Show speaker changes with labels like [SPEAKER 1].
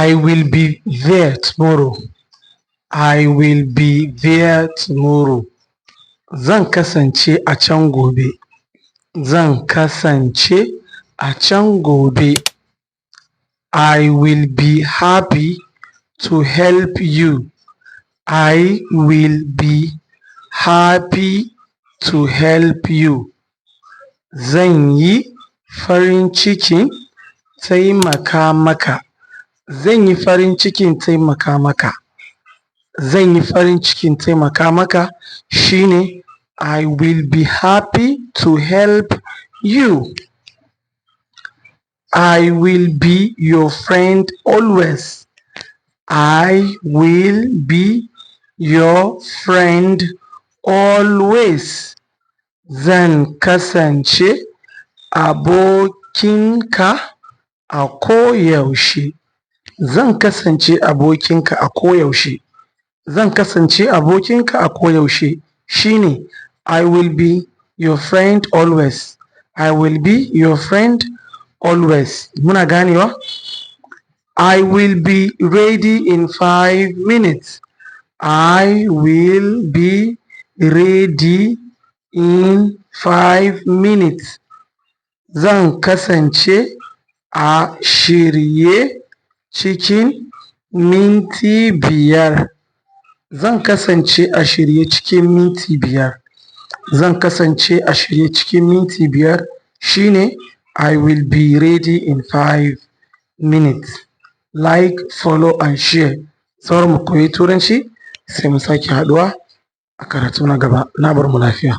[SPEAKER 1] I will be there tomorrow. I will be there tomorrow. Zan kasance a can gobe. Zan kasance a can gobe. I will be happy to help you. I will be happy to help you. Zan yi farin cikin taimaka maka. Zan yi farin cikin taimaka maka. Zan yi farin cikin taimaka maka shine I will be happy to help you. I will be your friend always. I will be your friend always. Zan kasance abokinka a koyaushe. Zan kasance abokinka a koyaushe. Zan kasance abokinka a koyaushe shine I will be your friend always. I will be your friend always. Muna ganewa? I will be ready in 5 minutes. I will be ready in 5 minutes. Zan kasance a shirye cikin minti biyar. Zan kasance a shirye cikin minti biyar. Zan kasance a shirye cikin minti biyar shine I will be ready in 5 minutes. Like, follow and share. Sauran mu koyi turanci sai mu sake haɗuwa a karatu na gaba. Na bar mu lafiya.